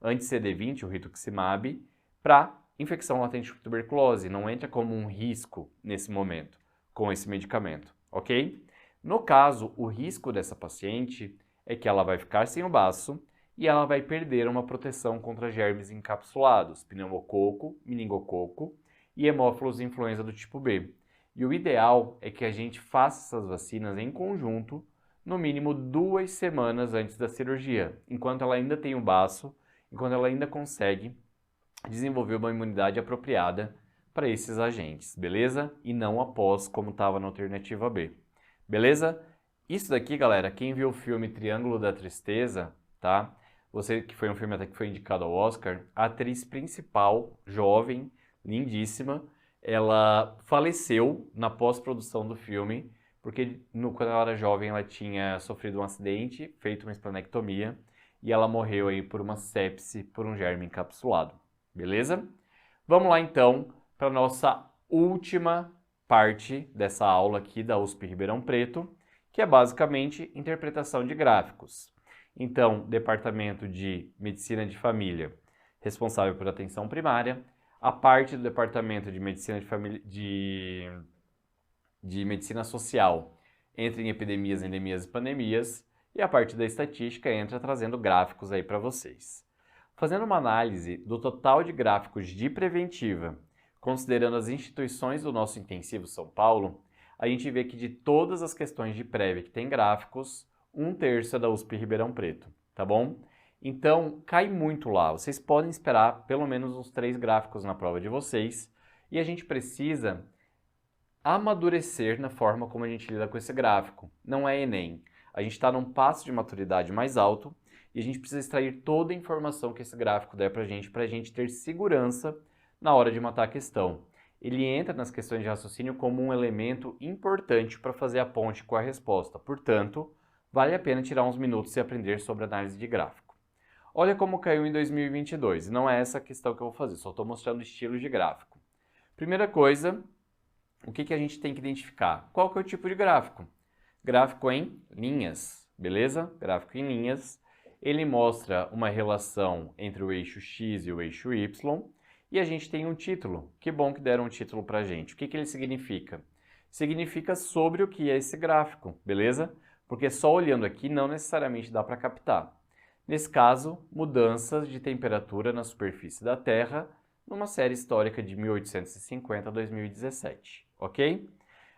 anti-CD20, o rituximab, para infecção latente por tuberculose. Não entra como um risco nesse momento com esse medicamento, ok? No caso, o risco dessa paciente é que ela vai ficar sem o baço e ela vai perder uma proteção contra germes encapsulados, pneumococo, meningococo e hemófilos influenza do tipo B. E o ideal é que a gente faça essas vacinas em conjunto, no mínimo 2 semanas antes da cirurgia, enquanto ela ainda tem o baço, enquanto ela ainda consegue desenvolver uma imunidade apropriada para esses agentes, beleza? E não após, como estava na alternativa B, beleza? Isso daqui, galera, quem viu o filme Triângulo da Tristeza, tá? Você que foi um filme até que foi indicado ao Oscar, a atriz principal, jovem, lindíssima, ela faleceu na pós-produção do filme, porque quando ela era jovem ela tinha sofrido um acidente, feito uma esplenectomia, e ela morreu aí por uma sepse, por um germe encapsulado. Beleza? Vamos lá então para a nossa última parte dessa aula aqui da USP Ribeirão Preto, que é basicamente interpretação de gráficos. Então, Departamento de Medicina de Família, responsável por atenção primária, a parte do Departamento de Medicina de Família, de Medicina Social entra em epidemias, endemias e pandemias, e a parte da estatística entra trazendo gráficos aí para vocês. Fazendo uma análise do total de gráficos de preventiva, considerando as instituições do nosso Intensivo São Paulo, a gente vê que de todas as questões de prévia que tem gráficos, 1/3 é da USP Ribeirão Preto, tá bom? Então, cai muito lá. Vocês podem esperar pelo menos uns 3 gráficos na prova de vocês, e a gente precisa amadurecer na forma como a gente lida com esse gráfico. Não é Enem. A gente está num passo de maturidade mais alto e a gente precisa extrair toda a informação que esse gráfico der para a gente ter segurança na hora de matar a questão. Ele entra nas questões de raciocínio como um elemento importante para fazer a ponte com a resposta. Portanto, vale a pena tirar uns minutos e aprender sobre análise de gráfico. Olha como caiu em 2022. Não é essa a questão que eu vou fazer, só estou mostrando estilos de gráfico. Primeira coisa, o que a gente tem que identificar? Qual que é o tipo de gráfico? Gráfico em linhas, beleza? Gráfico em linhas. Ele mostra uma relação entre o eixo X e o eixo Y. E a gente tem um título. Que bom que deram um título para a gente. O que ele significa? Significa sobre o que é esse gráfico, beleza? Porque só olhando aqui não necessariamente dá para captar. Nesse caso, mudanças de temperatura na superfície da Terra numa série histórica de 1850 a 2017, ok?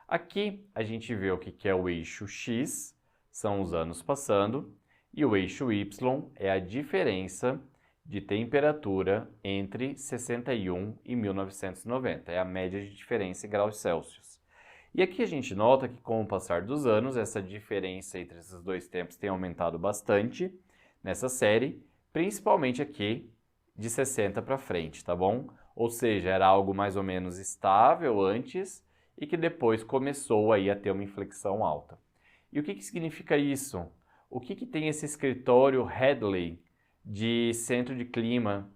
Aqui a gente vê o que é o eixo X, são os anos passando, e o eixo Y é a diferença de temperatura entre 61 e 1990, é a média de diferença em graus Celsius. E aqui a gente nota que com o passar dos anos, essa diferença entre esses dois tempos tem aumentado bastante nessa série, principalmente aqui de 60 para frente, tá bom? Ou seja, era algo mais ou menos estável antes e que depois começou aí a ter uma inflexão alta. E o que significa isso? O que tem esse escritório Hadley de centro de clima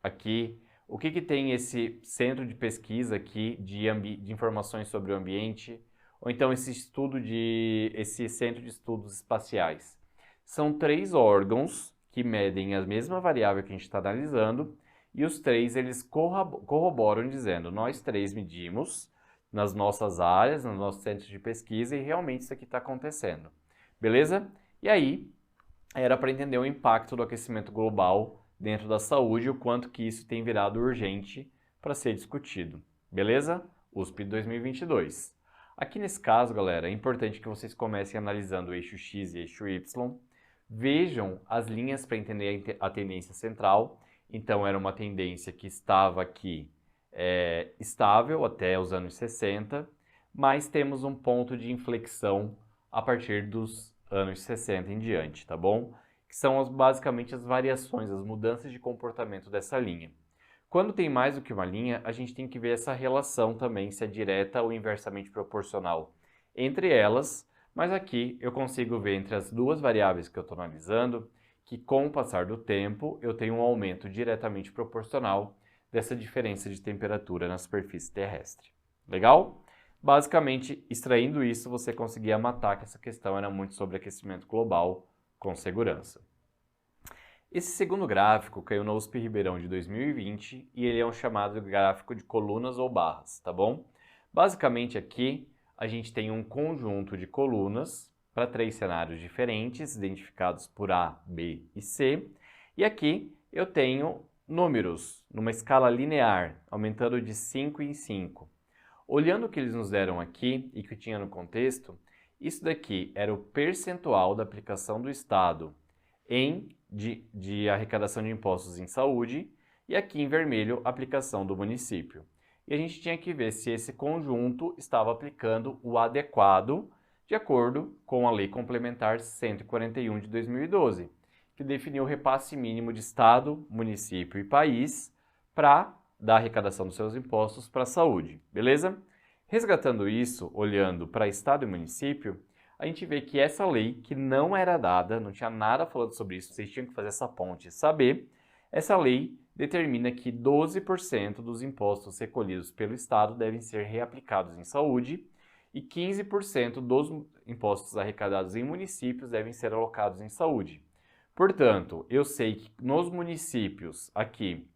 aqui? O que tem esse centro de pesquisa aqui de informações sobre o ambiente? Ou então esse centro de estudos espaciais? São 3 órgãos que medem a mesma variável que a gente está analisando e os 3 eles corroboram dizendo, nós 3 medimos nas nossas áreas, nos nossos centros de pesquisa e realmente isso aqui está acontecendo. Beleza? E aí, era para entender o impacto do aquecimento global dentro da saúde e o quanto que isso tem virado urgente para ser discutido. Beleza? USP 2022. Aqui nesse caso, galera, é importante que vocês comecem analisando o eixo X e eixo Y. Vejam as linhas para entender a tendência central. Então, era uma tendência que estava aqui estável até os anos 60, mas temos um ponto de inflexão a partir dos anos 60 em diante, tá bom? Que são basicamente as variações, as mudanças de comportamento dessa linha. Quando tem mais do que uma linha, a gente tem que ver essa relação também, se é direta ou inversamente proporcional entre elas, mas aqui eu consigo ver entre as duas variáveis que eu estou analisando que com o passar do tempo eu tenho um aumento diretamente proporcional dessa diferença de temperatura na superfície terrestre. Legal? Basicamente, extraindo isso, você conseguia matar que essa questão era muito sobre aquecimento global com segurança. Esse segundo gráfico caiu na USP Ribeirão de 2020 e ele é um chamado gráfico de colunas ou barras, tá bom? Basicamente aqui a gente tem um conjunto de colunas para 3 cenários diferentes, identificados por A, B e C. E aqui eu tenho números numa escala linear, aumentando de 5 em 5. Olhando o que eles nos deram aqui e que tinha no contexto, isso daqui era o percentual da aplicação do Estado de arrecadação de impostos em saúde e aqui em vermelho a aplicação do município. E a gente tinha que ver se esse conjunto estava aplicando o adequado de acordo com a Lei Complementar 141 de 2012, que definiu o repasse mínimo de Estado, município e país para da arrecadação dos seus impostos para a saúde, beleza? Resgatando isso, olhando para Estado e município, a gente vê que essa lei, que não era dada, não tinha nada falando sobre isso, vocês tinham que fazer essa ponte e saber, essa lei determina que 12% dos impostos recolhidos pelo Estado devem ser reaplicados em saúde e 15% dos impostos arrecadados em municípios devem ser alocados em saúde. Portanto, eu sei que nos municípios aqui,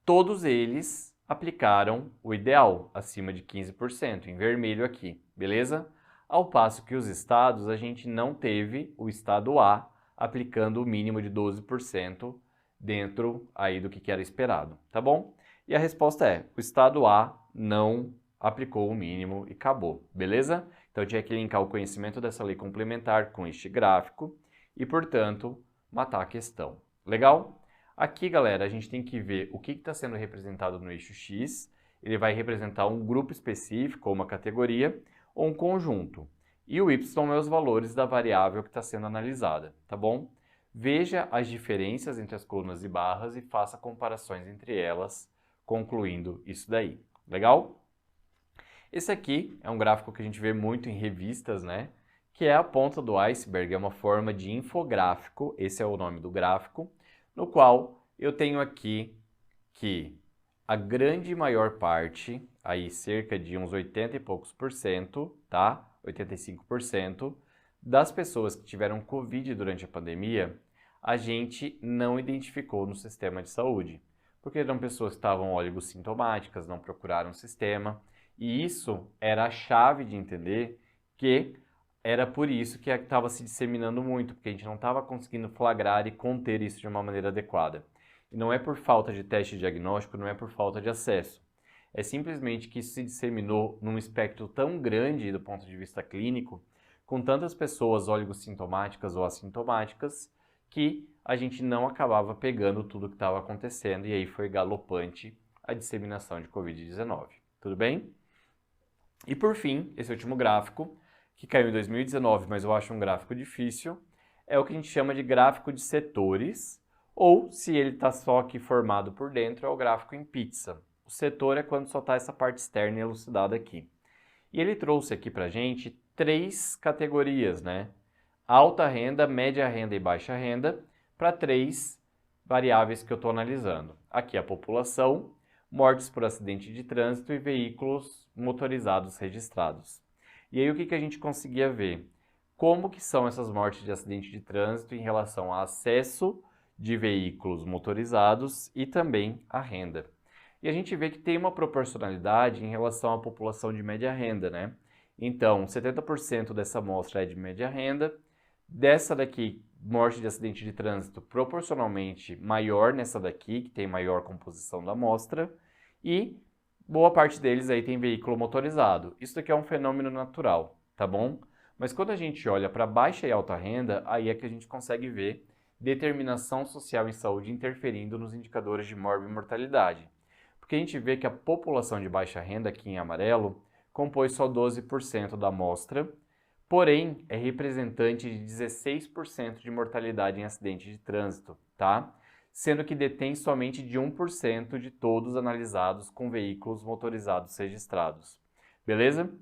todos eles aplicaram o ideal, acima de 15%, em vermelho aqui, beleza? Ao passo que os estados, a gente não teve o estado A aplicando o mínimo de 12% dentro aí do que era esperado, tá bom? E a resposta é, o estado A não aplicou o mínimo e acabou, beleza? Então eu tinha que linkar o conhecimento dessa lei complementar com este gráfico e, portanto, matar a questão. Legal? Aqui, galera, a gente tem que ver o que está sendo representado no eixo X. Ele vai representar um grupo específico, ou uma categoria, ou um conjunto. E o Y é os valores da variável que está sendo analisada, tá bom? Veja as diferenças entre as colunas e barras e faça comparações entre elas, concluindo isso daí. Legal? Esse aqui é um gráfico que a gente vê muito em revistas, né? Que é a ponta do iceberg, é uma forma de infográfico, esse é o nome do gráfico, no qual eu tenho aqui que a grande maior parte, aí cerca de uns 80 e poucos por cento, tá? 85% das pessoas que tiveram Covid durante a pandemia, a gente não identificou no sistema de saúde, porque eram pessoas que estavam oligossintomáticas, não procuraram o sistema, e isso era a chave de entender que era por isso que estava se disseminando muito, porque a gente não estava conseguindo flagrar e conter isso de uma maneira adequada. E não é por falta de teste diagnóstico, não é por falta de acesso. É simplesmente que isso se disseminou num espectro tão grande do ponto de vista clínico, com tantas pessoas oligossintomáticas ou assintomáticas, que a gente não acabava pegando tudo o que estava acontecendo e aí foi galopante a disseminação de Covid-19. Tudo bem? E por fim, esse último gráfico, que caiu em 2019, mas eu acho um gráfico difícil, é o que a gente chama de gráfico de setores, ou, se ele está só aqui formado por dentro, é o gráfico em pizza. O setor é quando só está essa parte externa elucidada aqui. E ele trouxe aqui para a gente 3 categorias, né? Alta renda, média renda e baixa renda, para 3 variáveis que eu estou analisando. Aqui a população, mortes por acidente de trânsito e veículos motorizados registrados. E aí o que a gente conseguia ver? Como que são essas mortes de acidente de trânsito em relação ao acesso de veículos motorizados e também à renda. E a gente vê que tem uma proporcionalidade em relação à população de média renda, né? Então, 70% dessa amostra é de média renda, dessa daqui, morte de acidente de trânsito proporcionalmente maior nessa daqui, que tem maior composição da amostra, e boa parte deles aí tem veículo motorizado. Isso daqui é um fenômeno natural, tá bom? Mas quando a gente olha para baixa e alta renda, aí é que a gente consegue ver determinação social em saúde interferindo nos indicadores de morbimortalidade. Porque a gente vê que a população de baixa renda, aqui em amarelo, compõe só 12% da amostra, porém é representante de 16% de mortalidade em acidente de trânsito, tá? Sendo que detém somente de 1% de todos analisados com veículos motorizados registrados. Beleza?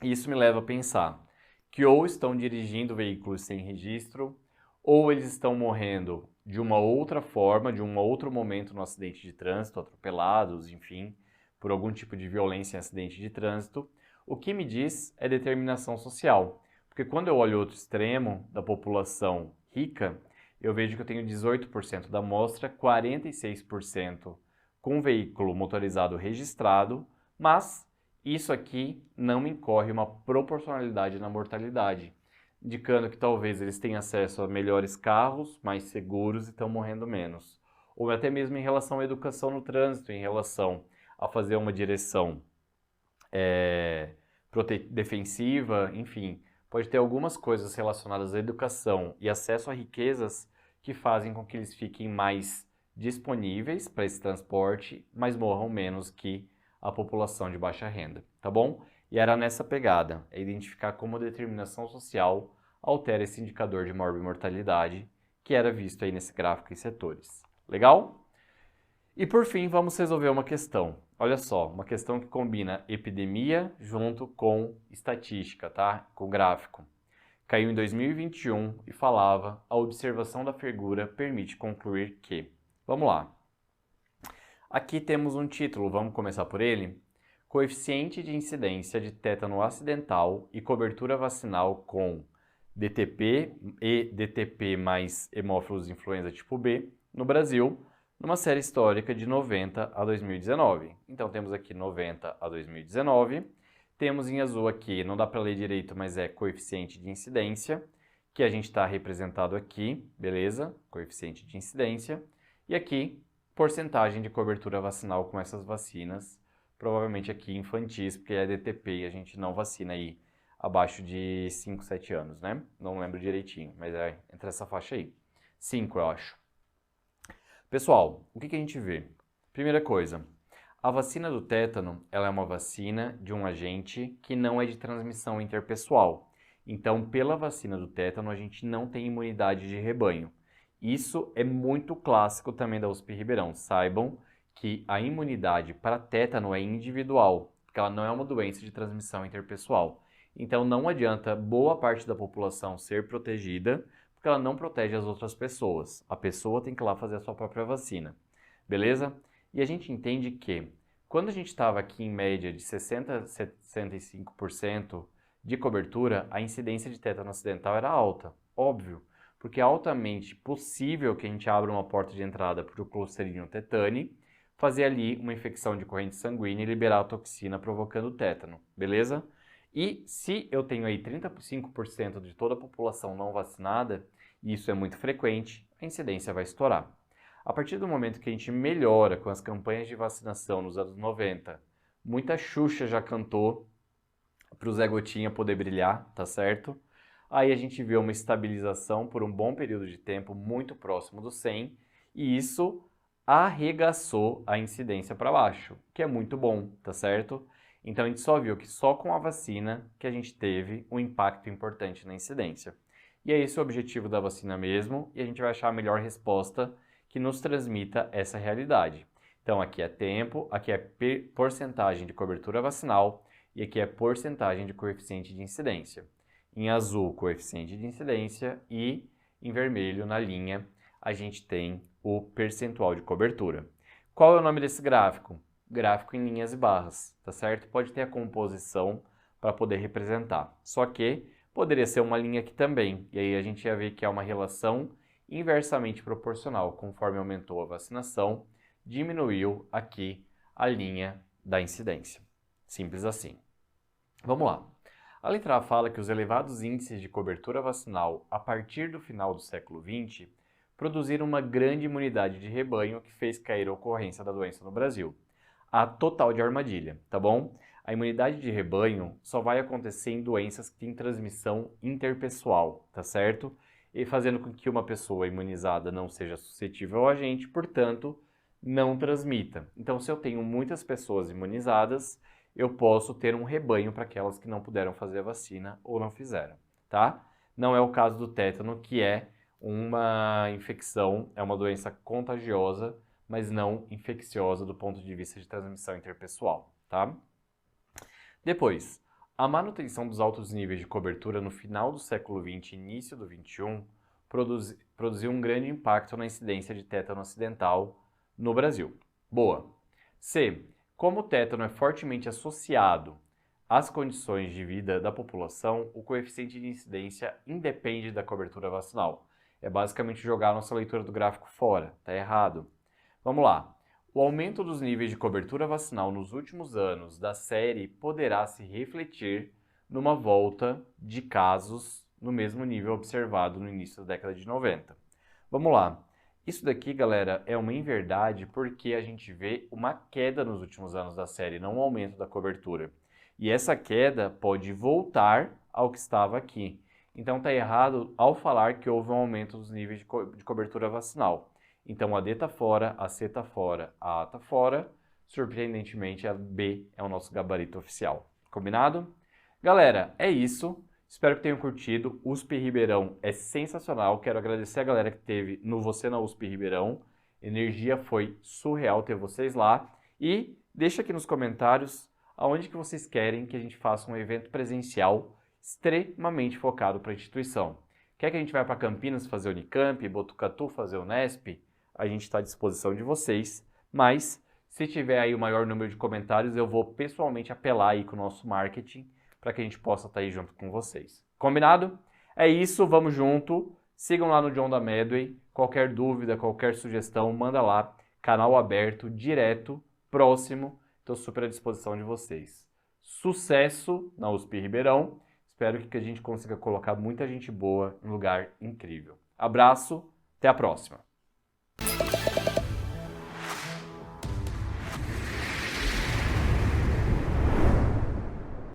Isso me leva a pensar que ou estão dirigindo veículos sem registro, ou eles estão morrendo de uma outra forma, de um outro momento no acidente de trânsito, atropelados, enfim, por algum tipo de violência em acidente de trânsito. O que me diz é determinação social, porque quando eu olho outro extremo da população rica, eu vejo que eu tenho 18% da amostra, 46% com veículo motorizado registrado, mas isso aqui não incorre uma proporcionalidade na mortalidade, indicando que talvez eles tenham acesso a melhores carros, mais seguros e estão morrendo menos. Ou até mesmo em relação à educação no trânsito, em relação a fazer uma direção defensiva, enfim, pode ter algumas coisas relacionadas à educação e acesso a riquezas que fazem com que eles fiquem mais disponíveis para esse transporte, mas morram menos que a população de baixa renda, tá bom? E era nessa pegada, é identificar como a determinação social altera esse indicador de morbimortalidade que era visto aí nesse gráfico em setores. Legal? E por fim, vamos resolver uma questão. Olha só, uma questão que combina epidemia junto com estatística, tá? Com gráfico. Caiu em 2021 e falava: a observação da figura permite concluir que. Vamos lá. Aqui temos um título, vamos começar por ele? Coeficiente de incidência de tétano acidental e cobertura vacinal com DTP e DTP mais hemófilos influenza tipo B no Brasil, numa série histórica de 90 a 2019. Então temos aqui 90 a 2019, temos em azul aqui, não dá para ler direito, mas é coeficiente de incidência, que a gente está representado aqui, beleza? Coeficiente de incidência. E aqui, porcentagem de cobertura vacinal com essas vacinas, provavelmente aqui infantis, porque é DTP e a gente não vacina aí abaixo de 5, 7 anos, né? Não lembro direitinho, mas é entre essa faixa aí. 5, eu acho. Pessoal, o que a gente vê? Primeira coisa, a vacina do tétano, ela é uma vacina de um agente que não é de transmissão interpessoal. Então, pela vacina do tétano, a gente não tem imunidade de rebanho. Isso é muito clássico também da USP Ribeirão. Saibam que a imunidade para tétano é individual, porque ela não é uma doença de transmissão interpessoal. Então, não adianta boa parte da população ser protegida, porque ela não protege as outras pessoas. A pessoa tem que ir lá fazer a sua própria vacina, beleza? E a gente entende que, quando a gente estava aqui em média de 60% a 65% de cobertura, a incidência de tétano acidental era alta, óbvio, porque é altamente possível que a gente abra uma porta de entrada para o Clostridium tetani, fazer ali uma infecção de corrente sanguínea e liberar a toxina provocando tétano, beleza? E se eu tenho aí 35% de toda a população não vacinada, e isso é muito frequente, a incidência vai estourar. A partir do momento que a gente melhora com as campanhas de vacinação nos anos 90, muita Xuxa já cantou para o Zé Gotinha poder brilhar, tá certo? Aí a gente vê uma estabilização por um bom período de tempo muito próximo do 100, e isso arregaçou a incidência para baixo, que é muito bom, tá certo? Então a gente só viu que só com a vacina que a gente teve um impacto importante na incidência. E é esse o objetivo da vacina mesmo, e a gente vai achar a melhor resposta que nos transmita essa realidade. Então aqui é tempo, aqui é porcentagem de cobertura vacinal e aqui é porcentagem de coeficiente de incidência. Em azul, coeficiente de incidência e em vermelho, na linha, a gente tem o percentual de cobertura. Qual é o nome desse gráfico? Gráfico em linhas e barras, tá certo? Pode ter a composição para poder representar. Só que poderia ser uma linha aqui também, e aí a gente ia ver que é uma relação inversamente proporcional. Conforme aumentou a vacinação, diminuiu aqui a linha da incidência. Simples assim. Vamos lá. A letra A fala que os elevados índices de cobertura vacinal a partir do final do século XX produziram uma grande imunidade de rebanho que fez cair a ocorrência da doença no Brasil. A total de armadilha, tá bom? A imunidade de rebanho só vai acontecer em doenças que têm transmissão interpessoal, tá certo? E fazendo com que uma pessoa imunizada não seja suscetível ao agente, portanto, não transmita. Então, se eu tenho muitas pessoas imunizadas, eu posso ter um rebanho para aquelas que não puderam fazer a vacina ou não fizeram, tá? Não é o caso do tétano, que é uma infecção, é uma doença contagiosa, mas não infecciosa do ponto de vista de transmissão interpessoal, tá? Depois, a manutenção dos altos níveis de cobertura no final do século XX e início do XXI produziu um grande impacto na incidência de tétano acidental no Brasil. Boa. C. Como o tétano é fortemente associado às condições de vida da população, o coeficiente de incidência independe da cobertura vacinal. É basicamente jogar a nossa leitura do gráfico fora, tá errado. Vamos lá. O aumento dos níveis de cobertura vacinal nos últimos anos da série poderá se refletir numa volta de casos no mesmo nível observado no início da década de 90. Vamos lá. Isso daqui, galera, é uma inverdade porque a gente vê uma queda nos últimos anos da série, não um aumento da cobertura. E essa queda pode voltar ao que estava aqui. Então tá errado ao falar que houve um aumento dos níveis de cobertura vacinal. Então a D tá fora, a C tá fora, a A tá fora. Surpreendentemente, a B é o nosso gabarito oficial. Combinado? Galera, é isso. Espero que tenham curtido. USP Ribeirão é sensacional. Quero agradecer a galera que teve no Você na USP Ribeirão. Energia foi surreal ter vocês lá. E deixa aqui nos comentários aonde que vocês querem que a gente faça um evento presencial extremamente focado para a instituição. Quer que a gente vá para Campinas fazer o Unicamp, Botucatu fazer o Unesp? A gente está à disposição de vocês, mas Se tiver aí o maior número de comentários, eu vou pessoalmente apelar aí com o nosso marketing para que a gente possa estar aí junto com vocês. Combinado? É isso, vamos junto. Sigam lá no John da Medway. Qualquer dúvida, qualquer sugestão, manda lá. Canal aberto, direto, próximo. Estou super à disposição de vocês. Sucesso na USP Ribeirão. Espero que a gente consiga colocar muita gente boa em um lugar incrível. Abraço, até a próxima.